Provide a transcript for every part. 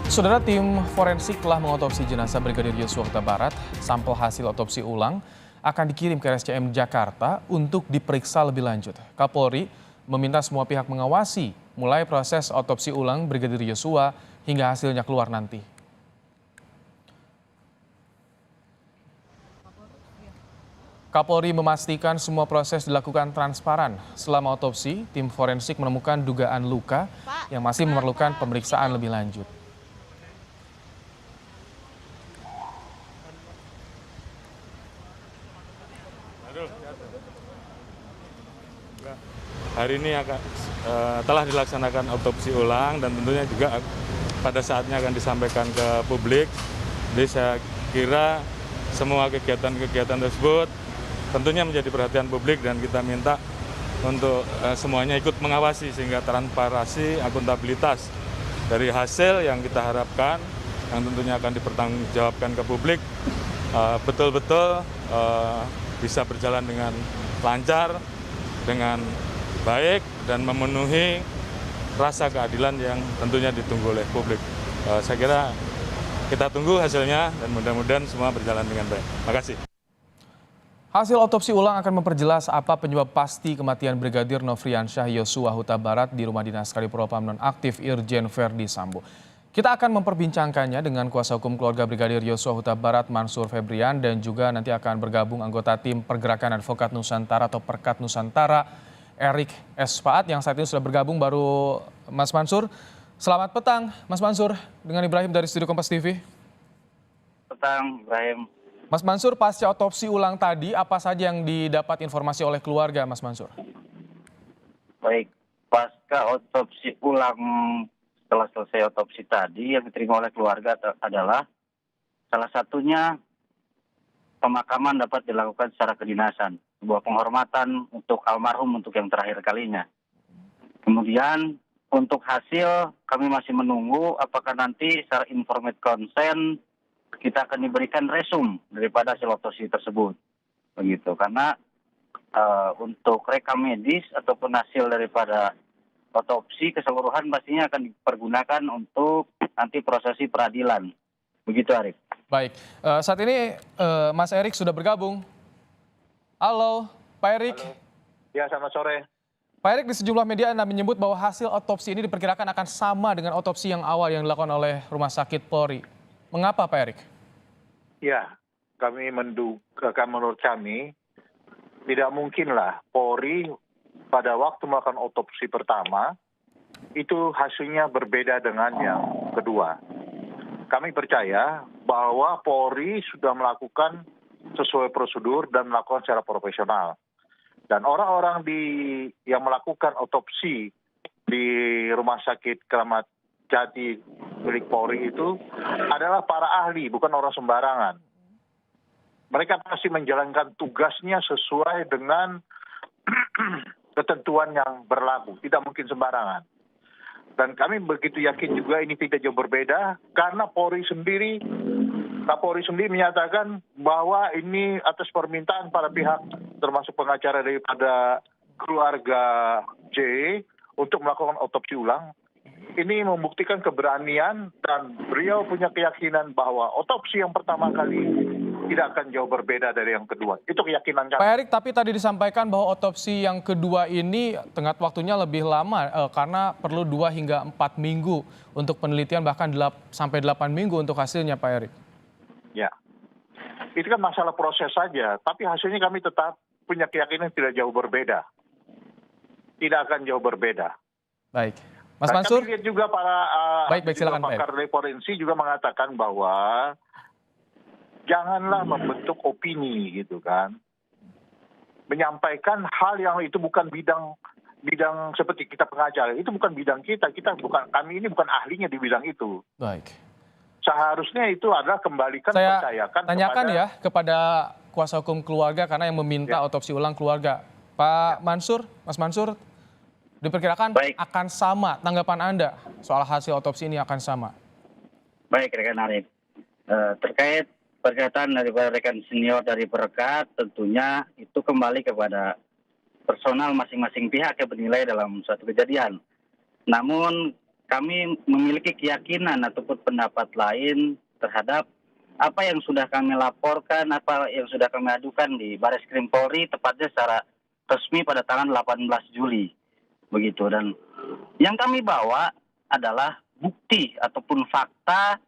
Saudara, tim forensik telah mengotopsi jenazah Brigadir Yosua Huta Barat. Sampel hasil otopsi ulang akan dikirim ke RSCM Jakarta untuk diperiksa lebih lanjut. Kapolri meminta semua pihak mengawasi mulai proses otopsi ulang Brigadir Yosua hingga hasilnya keluar nanti. Kapolri memastikan semua proses dilakukan transparan. Selama otopsi, tim forensik menemukan dugaan luka yang masih memerlukan pemeriksaan lebih lanjut. Hari ini telah dilaksanakan otopsi ulang dan tentunya juga pada saatnya akan disampaikan ke publik. Jadi saya kira semua kegiatan-kegiatan tersebut tentunya menjadi perhatian publik dan kita minta untuk semuanya ikut mengawasi sehingga transparansi, akuntabilitas dari hasil yang kita harapkan yang tentunya akan dipertanggungjawabkan ke publik betul-betul bisa berjalan dengan lancar, dengan baik dan memenuhi rasa keadilan yang tentunya ditunggu oleh publik. Saya kira kita tunggu hasilnya dan mudah-mudahan semua berjalan dengan baik. Terima kasih. Hasil otopsi ulang akan memperjelas apa penyebab pasti kematian Brigadir Nofriansyah Yosua Huta Barat di rumah dinas Kadipropam nonaktif Irjen Verdi Sambo. Kita akan memperbincangkannya dengan kuasa hukum keluarga Brigadir Yosua Huta Barat Mansur Febrian dan juga nanti akan bergabung anggota tim Pergerakan Advokat Nusantara atau Perkat Nusantara Erik S. Faat yang saat ini sudah bergabung baru Mas Mansur. Selamat petang Mas Mansur dengan Ibrahim dari Studio Kompas TV. Petang Ibrahim. Mas Mansur, pasca otopsi ulang tadi apa saja yang didapat informasi oleh keluarga Mas Mansur? Baik, pasca otopsi ulang setelah selesai otopsi tadi yang diterima oleh keluarga adalah salah satunya pemakaman dapat dilakukan secara kedinasan. Sebuah penghormatan untuk almarhum untuk yang terakhir kalinya. Kemudian untuk hasil kami masih menunggu apakah nanti secara informate consent kita akan diberikan resum daripada hasil otopsi tersebut. Begitu, karena untuk rekam medis ataupun hasil daripada otopsi keseluruhan pastinya akan dipergunakan untuk nanti prosesi peradilan. Begitu Arif. Baik, saat ini Mas Erik sudah bergabung. Halo, Pak Erik. Halo. Ya, selamat sore. Pak Erik, di sejumlah media Anda menyebut bahwa hasil otopsi ini diperkirakan akan sama dengan otopsi yang awal yang dilakukan oleh Rumah Sakit Polri. Mengapa, Pak Erik? Ya, menurut kami tidak mungkinlah Polri pada waktu melakukan otopsi pertama itu hasilnya berbeda dengan yang kedua. Kami percaya bahwa Polri sudah melakukan sesuai prosedur dan melakukan secara profesional. Dan orang-orang yang melakukan otopsi di Rumah Sakit Kramat Jati milik Polri itu adalah para ahli, bukan orang sembarangan. Mereka pasti menjalankan tugasnya sesuai dengan ketentuan yang berlaku, tidak mungkin sembarangan. Dan kami begitu yakin juga ini tidak jauh berbeda karena Kapolri sendiri menyatakan bahwa ini atas permintaan para pihak termasuk pengacara daripada keluarga J untuk melakukan otopsi ulang. Ini membuktikan keberanian dan beliau punya keyakinan bahwa otopsi yang pertama kali tidak akan jauh berbeda dari yang kedua. Itu keyakinan kami. Pak Erik, tapi tadi disampaikan bahwa otopsi yang kedua ini tenggat waktunya lebih lama karena perlu 2 hingga 4 minggu untuk penelitian, bahkan sampai 8 minggu untuk hasilnya, Pak Erik. Ya, itu kan masalah proses saja. Tapi hasilnya kami tetap punya keyakinan tidak jauh berbeda. Tidak akan jauh berbeda. Baik. Mas Mansur? Kami lihat juga para baik, silakan, pakar dari forensik juga mengatakan bahwa janganlah membentuk opini gitu kan. Menyampaikan hal yang itu bukan bidang seperti kita pengacara. Itu bukan bidang kita. Kami ini bukan ahlinya di bidang itu. Baik. Seharusnya itu adalah kembalikan Saya percayakan tanyakan kepada kuasa hukum keluarga karena yang meminta otopsi ulang keluarga. Pak Mansur, Mas Mansur, diperkirakan akan sama tanggapan Anda soal hasil otopsi ini akan sama. Baik, rekan Arif. Terkait pernyataan daripada rekan senior dari Perkat, tentunya itu kembali kepada personal masing-masing pihak yang bernilai dalam suatu kejadian. Namun kami memiliki keyakinan ataupun pendapat lain terhadap apa yang sudah kami laporkan, apa yang sudah kami adukan di Bareskrim Polri, tepatnya secara resmi pada tanggal 18 Juli. Begitu. Dan yang kami bawa adalah bukti ataupun fakta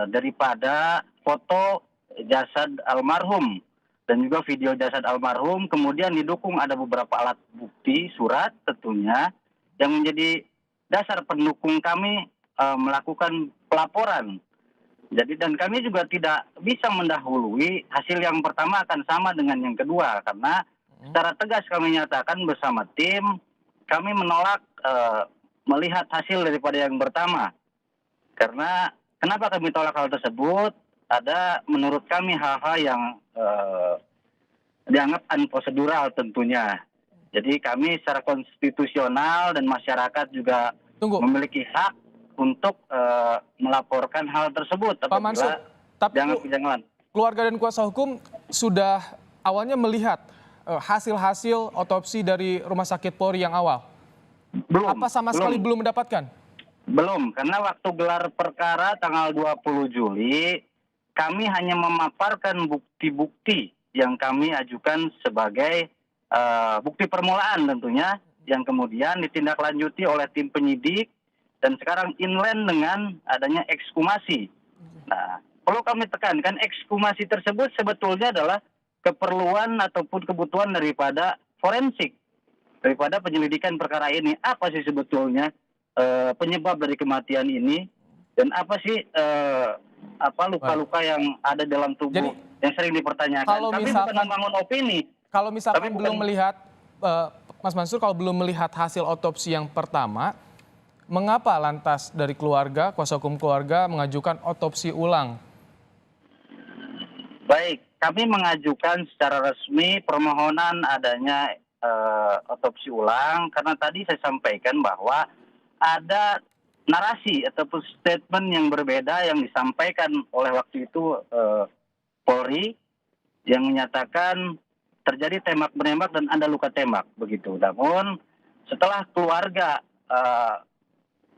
daripada foto jasad almarhum dan juga video jasad almarhum, kemudian didukung ada beberapa alat bukti, surat tentunya, yang menjadi dasar pendukung kami melakukan pelaporan. Jadi dan kami juga tidak bisa mendahului hasil yang pertama akan sama dengan yang kedua, karena secara tegas kami nyatakan bersama tim, kami menolak melihat hasil daripada yang pertama. Karena kenapa kami tolak hal tersebut? Ada menurut kami hal-hal yang dianggap unprosedural tentunya. Jadi kami secara konstitusional dan masyarakat juga memiliki hak untuk melaporkan hal tersebut. Pak Mansur, tapi keluarga dan kuasa hukum sudah awalnya melihat hasil-hasil otopsi dari Rumah Sakit Polri yang awal. Apa sama sekali belum mendapatkan? Belum, karena waktu gelar perkara tanggal 20 Juli, kami hanya memaparkan bukti-bukti yang kami ajukan sebagai bukti permulaan tentunya, yang kemudian ditindaklanjuti oleh tim penyidik, dan sekarang inline dengan adanya ekshumasi. Nah, perlu kami tekankan, ekshumasi tersebut sebetulnya adalah keperluan ataupun kebutuhan daripada forensik, daripada penyelidikan perkara ini. Apa sih sebetulnya penyebab dari kematian ini, dan apa sih luka-luka yang ada dalam tubuh. Jadi, yang sering dipertanyakan. Kalau kami misalkan, bukan membangun opini. Kalau misalkan belum melihat, Mas Mansur, kalau belum melihat hasil otopsi yang pertama, mengapa lantas dari keluarga, kuasa hukum keluarga mengajukan otopsi ulang? Baik, kami mengajukan secara resmi permohonan adanya otopsi ulang, karena tadi saya sampaikan bahwa ada narasi ataupun statement yang berbeda yang disampaikan oleh waktu itu Polri, yang menyatakan terjadi tembak-menembak dan ada luka tembak begitu. Namun setelah keluarga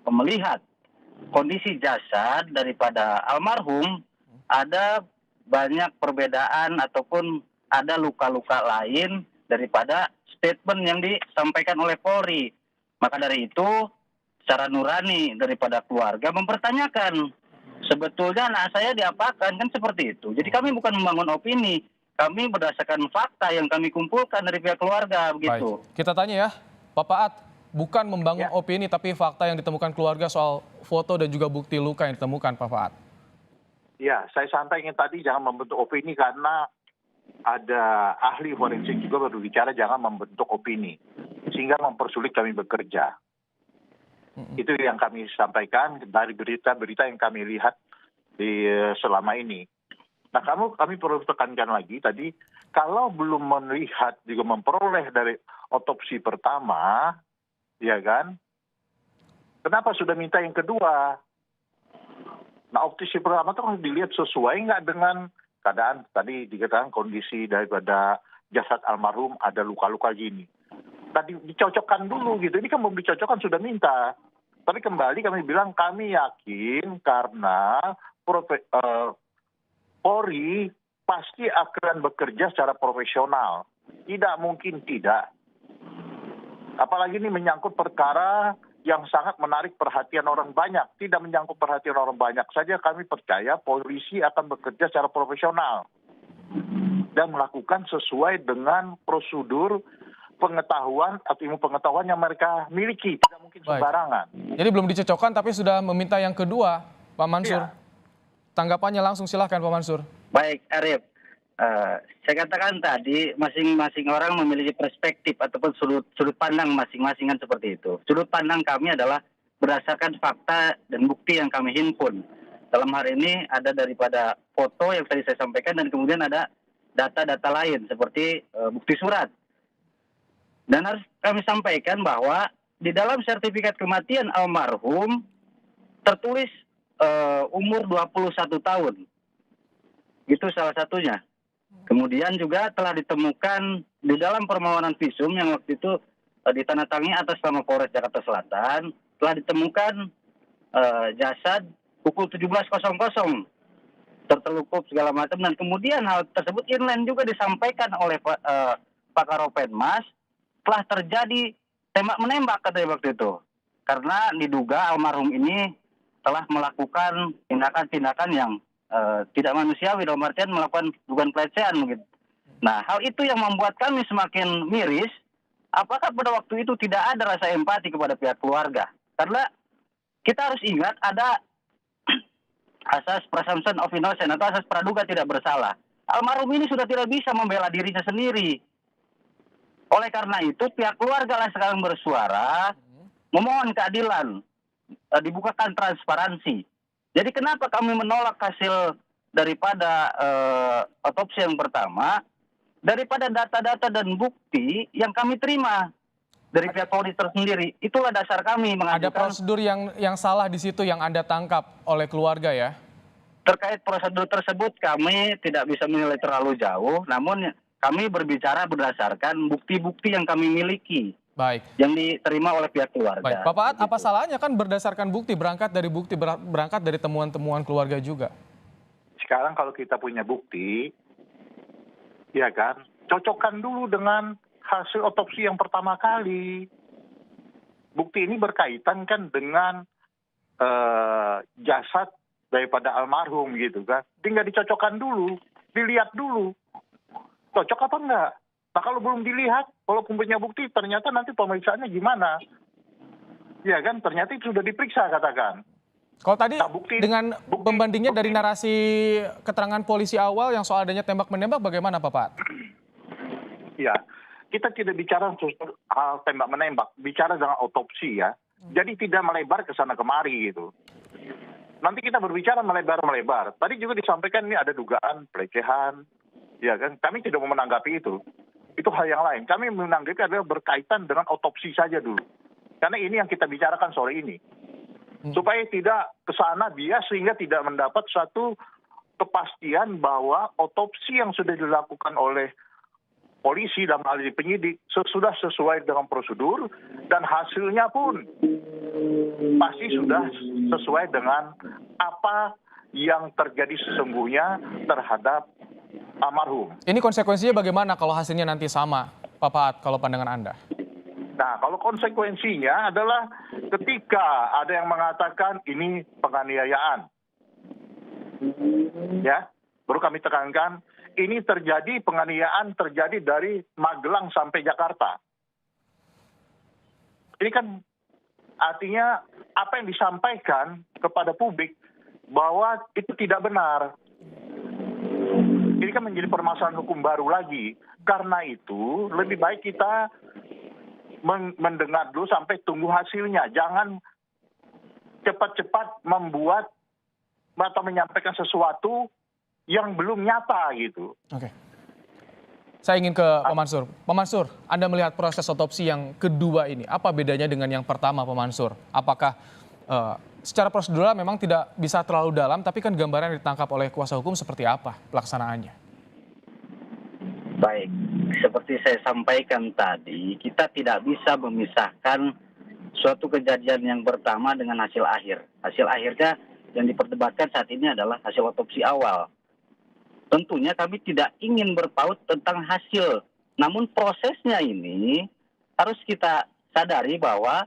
melihat kondisi jasad daripada almarhum, ada banyak perbedaan ataupun ada luka-luka lain daripada statement yang disampaikan oleh Polri. Maka dari itu secara nurani daripada keluarga mempertanyakan, sebetulnya anak saya diapakan, kan seperti itu. Jadi kami bukan membangun opini, kami berdasarkan fakta yang kami kumpulkan dari pihak keluarga begitu. Baik. Kita tanya ya, Pak Paat, bukan membangun opini tapi fakta yang ditemukan keluarga soal foto dan juga bukti luka yang ditemukan, Pak Paat. Ya, saya sampaikan tadi jangan membentuk opini karena ada ahli forensik juga berbicara jangan membentuk opini sehingga mempersulit kami bekerja. Itu yang kami sampaikan dari berita-berita yang kami lihat selama ini. Nah, kami perlu tekankan lagi tadi, kalau belum melihat juga memperoleh dari otopsi pertama, ya kan? Kenapa sudah minta yang kedua? Nah, otopsi pertama itu harus dilihat sesuai nggak dengan keadaan tadi dikatakan kondisi daripada jasad almarhum ada luka-luka gini. Tadi dicocokkan dulu gitu. Ini kan belum dicocokkan sudah minta. Tapi kembali kami bilang kami yakin karena Polri pasti akan bekerja secara profesional. Tidak mungkin tidak. Apalagi ini menyangkut perkara yang sangat menarik perhatian orang banyak. Tidak menyangkut perhatian orang banyak saja kami percaya polisi akan bekerja secara profesional. Dan melakukan sesuai dengan prosedur pengetahuan atau ilmu pengetahuan yang mereka miliki. Tidak mungkin sembarangan. Jadi belum dicocokkan tapi sudah meminta yang kedua, Pak Mansur. Ya. Tanggapannya langsung silahkan Pak Mansur. Baik, Arif. Saya katakan tadi masing-masing orang memiliki perspektif ataupun sudut pandang masing-masing kan seperti itu. Sudut pandang kami adalah berdasarkan fakta dan bukti yang kami himpun. Dalam hari ini ada daripada foto yang tadi saya sampaikan dan kemudian ada data-data lain seperti bukti surat. Dan harus kami sampaikan bahwa di dalam sertifikat kematian almarhum tertulis umur 21 tahun. Itu salah satunya. Kemudian juga telah ditemukan di dalam permohonan visum yang waktu itu ditandatangani atas nama Polres Jakarta Selatan, telah ditemukan jasad pukul 17.00 tertelukup segala macam, dan kemudian hal tersebut inline juga disampaikan oleh Pak Karopenmas telah terjadi tembak menembak katanya waktu itu, karena diduga almarhum ini telah melakukan tindakan-tindakan yang tidak manusiawi, dalam artian melakukan dugaan pelecehan gitu. Nah, hal itu yang membuat kami semakin miris. Apakah pada waktu itu tidak ada rasa empati kepada pihak keluarga? Karena kita harus ingat ada asas presumption of innocence atau asas praduga tidak bersalah. Almarhum ini sudah tidak bisa membela dirinya sendiri. Oleh karena itu, pihak keluarga lah sekarang bersuara, memohon keadilan, dibukakan transparansi. Jadi kenapa kami menolak hasil daripada otopsi yang pertama, daripada data-data dan bukti yang kami terima dari pihak Polri tersendiri. Itulah dasar kami Ada mengajukan. prosedur yang salah di situ yang Anda tangkap oleh keluarga ya? Terkait prosedur tersebut kami tidak bisa menilai terlalu jauh, namun kami berbicara berdasarkan bukti-bukti yang kami miliki, Baik. yang diterima oleh pihak keluarga. Baik, Pak Paat, apa Begitu. salahnya kan berdasarkan bukti, berangkat dari temuan-temuan keluarga juga? Sekarang kalau kita punya bukti, ya kan, cocokkan dulu dengan hasil otopsi yang pertama kali. Bukti ini berkaitan kan dengan jasad daripada almarhum gitu kan. Tinggal dicocokkan dulu, dilihat dulu. Cocok apa enggak? Nah kalau belum dilihat, walaupun punya bukti, ternyata nanti pemeriksaannya gimana? Ya kan, ternyata itu sudah diperiksa katakan. Kalau tadi Nah, bukti- dengan bukti- pembandingnya dari bukti- narasi keterangan polisi awal yang soal adanya tembak menembak, bagaimana Pak Paat? Ya, kita tidak bicara hal tembak menembak, bicara dengan otopsi ya. Jadi tidak melebar ke sana kemari gitu. Nanti kita berbicara melebar-melebar. Tadi juga disampaikan ini ada dugaan pelecehan, ya kan? Kami tidak mau menanggapi itu. Itu hal yang lain. Kami menanggapi adalah berkaitan dengan otopsi saja dulu. Karena ini yang kita bicarakan sore ini. Supaya tidak ke sana bias sehingga tidak mendapat suatu kepastian bahwa otopsi yang sudah dilakukan oleh polisi dalam hal ini penyidik sudah sesuai dengan prosedur dan hasilnya pun pasti sudah sesuai dengan apa yang terjadi sesungguhnya terhadap almarhum. Ini konsekuensinya bagaimana kalau hasilnya nanti sama, Pak Paat, kalau pandangan Anda? Nah, kalau konsekuensinya adalah ketika ada yang mengatakan ini penganiayaan, ya, baru kami tekankan ini terjadi penganiayaan terjadi dari Magelang sampai Jakarta. Ini kan artinya apa yang disampaikan kepada publik bahwa itu tidak benar. Ini kan menjadi permasalahan hukum baru lagi. Karena itu lebih baik kita mendengar dulu sampai tunggu hasilnya. Jangan cepat-cepat membuat atau menyampaikan sesuatu yang belum nyata gitu. Oke. Saya ingin ke Pak Mansur. Pak Mansur, Anda melihat proses otopsi yang kedua ini, apa bedanya dengan yang pertama, Pak Mansur? Apakah secara prosedural memang tidak bisa terlalu dalam, tapi kan gambaran yang ditangkap oleh kuasa hukum seperti apa pelaksanaannya? Baik, seperti saya sampaikan tadi, kita tidak bisa memisahkan suatu kejadian yang pertama dengan hasil akhir. Hasil akhirnya yang diperdebatkan saat ini adalah hasil otopsi awal. Tentunya kami tidak ingin berpaut tentang hasil, namun prosesnya ini harus kita sadari bahwa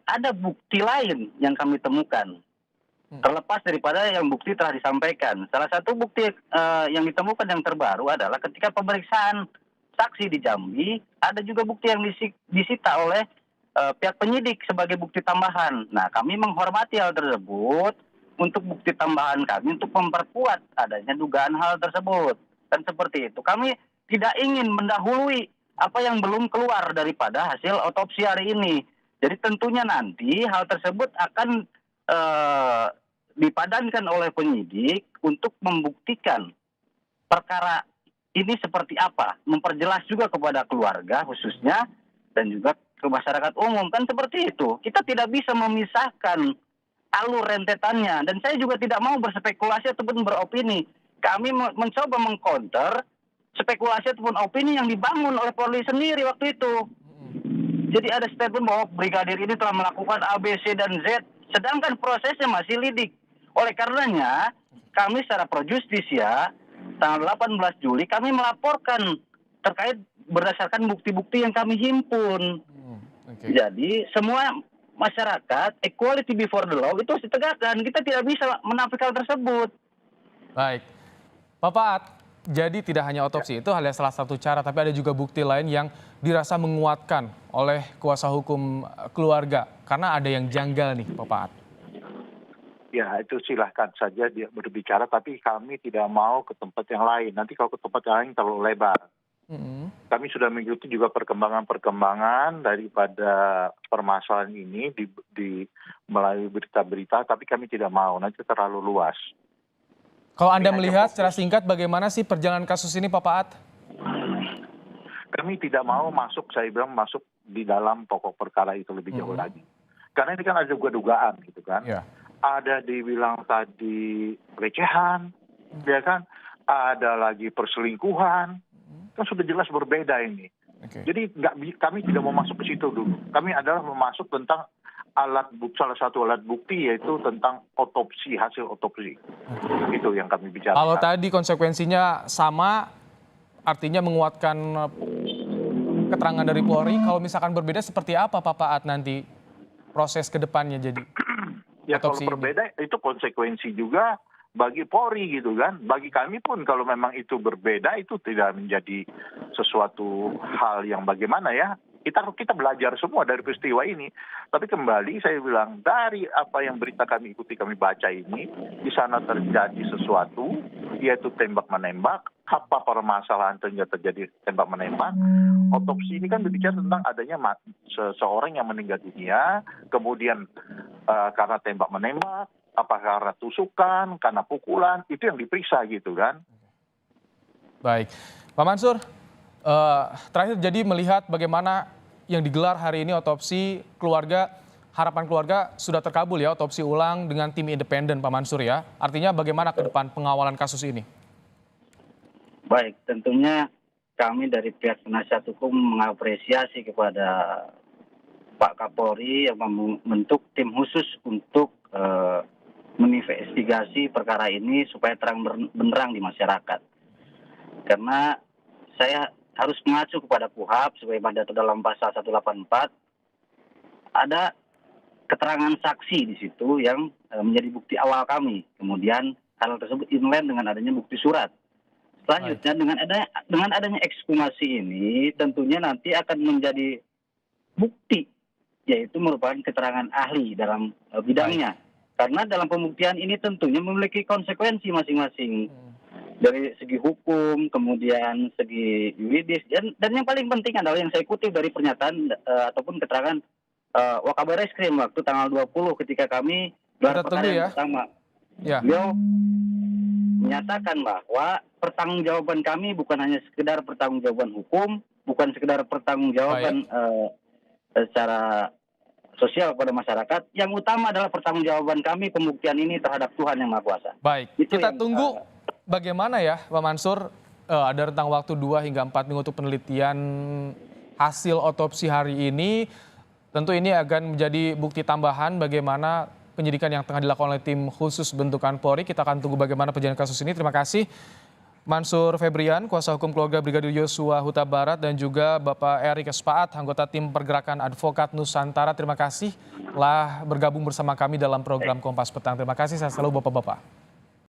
ada bukti lain yang kami temukan. Terlepas daripada yang bukti telah disampaikan. Salah satu bukti yang ditemukan yang terbaru adalah ketika pemeriksaan saksi di Jambi, ada juga bukti yang disita oleh pihak penyidik sebagai bukti tambahan. Nah, kami menghormati hal tersebut untuk bukti tambahan kami untuk memperkuat adanya dugaan hal tersebut. Dan seperti itu, kami tidak ingin mendahului apa yang belum keluar daripada hasil otopsi hari ini. Jadi tentunya nanti hal tersebut akan dipadankan oleh penyidik untuk membuktikan perkara ini seperti apa, memperjelas juga kepada keluarga khususnya dan juga ke masyarakat umum, kan seperti itu. Kita tidak bisa memisahkan alur rentetannya, dan saya juga tidak mau berspekulasi ataupun beropini. Kami mencoba mengcounter spekulasi ataupun opini yang dibangun oleh Polri sendiri waktu itu. Jadi ada statement bahwa brigadir ini telah melakukan A, B, C, dan Z Sedangkan prosesnya masih lidik. Oleh karenanya, kami secara pro justisia, tanggal 18 Juli kami melaporkan terkait berdasarkan bukti-bukti yang kami himpun. Oke. Jadi semua masyarakat equality before the law itu harus ditegakkan. Kita tidak bisa menafikan hal tersebut. Baik, Pak Paat, jadi tidak hanya otopsi itu hanya salah satu cara, tapi ada juga bukti lain yang dirasa menguatkan oleh kuasa hukum keluarga. Karena ada yang janggal nih, Pak Paat. Ya, itu silahkan saja dia berbicara, tapi kami tidak mau ke tempat yang lain. Nanti kalau ke tempat yang lain terlalu lebar. Kami sudah mengikuti juga perkembangan-perkembangan daripada permasalahan ini melalui berita-berita, tapi kami tidak mau, nanti terlalu luas. Kalau Anda melihat secara singkat bagaimana sih perjalanan kasus ini, Pak Paat? Kami tidak mau masuk, saya bilang masuk di dalam pokok perkara itu lebih jauh lagi. Karena ini kan ada juga dugaan gitu kan. Ya. Ada dibilang tadi pelecehan, ya kan? Ada lagi perselingkuhan, kan sudah jelas berbeda ini. Oke. Jadi kami tidak mau masuk ke situ dulu. Kami adalah memasuk tentang salah satu alat bukti yaitu tentang otopsi, hasil otopsi. Itu yang kami bicarakan. Kalau tadi konsekuensinya sama, artinya menguatkan keterangan dari Polri. Kalau misalkan berbeda seperti apa Pak Paat nanti proses ke depannya jadi? Ya kalau otopsi berbeda itu konsekuensi juga bagi Polri gitu kan. Bagi kami pun kalau memang itu berbeda itu tidak menjadi sesuatu hal yang bagaimana ya. Kita belajar semua dari peristiwa ini. Tapi kembali saya bilang dari apa yang berita kami ikuti, kami baca ini, di sana terjadi sesuatu, yaitu tembak-menembak. Apa permasalahan ternyata terjadi tembak-menembak? Otopsi ini kan berbicara tentang adanya seseorang yang meninggal dunia, kemudian karena tembak-menembak, apa karena tusukan, karena pukulan, itu yang diperiksa gitu kan. Baik, Pak Mansur, terakhir jadi melihat bagaimana yang digelar hari ini otopsi keluarga, harapan keluarga sudah terkabul ya otopsi ulang dengan tim independen Pak Mansur ya. Artinya bagaimana ke depan pengawalan kasus ini? Baik, tentunya kami dari pihak penasihat hukum mengapresiasi kepada Pak Kapolri yang membentuk tim khusus untuk menginvestigasi perkara ini supaya terang benderang di masyarakat. Karena saya harus mengacu kepada KUHP sebagaimana diatur dalam pasal 184, ada keterangan saksi di situ yang menjadi bukti awal kami. Kemudian hal tersebut inline dengan adanya bukti surat. Selanjutnya dengan adanya ekshumasi ini tentunya nanti akan menjadi bukti, yaitu merupakan keterangan ahli dalam bidangnya. Karena dalam pembuktian ini tentunya memiliki konsekuensi masing-masing. Dari segi hukum, kemudian segi yuridis, dan yang paling penting adalah yang saya kutip dari pernyataan ataupun keterangan Wakabar Reskrim waktu tanggal 20 ketika kami gelar perkara yang pertama. Ya. Beliau menyatakan bahwa pertanggungjawaban kami bukan hanya sekedar pertanggungjawaban hukum, bukan sekedar pertanggungjawaban secara sosial kepada masyarakat. Yang utama adalah pertanggungjawaban kami pembuktian ini terhadap Tuhan Yang Maha Kuasa. Baik, kita tunggu bagaimana ya Pak Mansur, ada rentang waktu 2 hingga 4 minggu untuk penelitian hasil otopsi hari ini. Tentu ini akan menjadi bukti tambahan bagaimana penyidikan yang tengah dilakukan oleh tim khusus bentukan Polri. Kita akan tunggu bagaimana perjalanan kasus ini. Terima kasih Mansur Febrian, kuasa hukum keluarga Brigadir Yosua Huta Barat, dan juga Bapak Erik Espaat, anggota tim pergerakan advokat Nusantara. Terima kasih telah bergabung bersama kami dalam program Kompas Petang. Terima kasih, saya selalu Bapak-Bapak.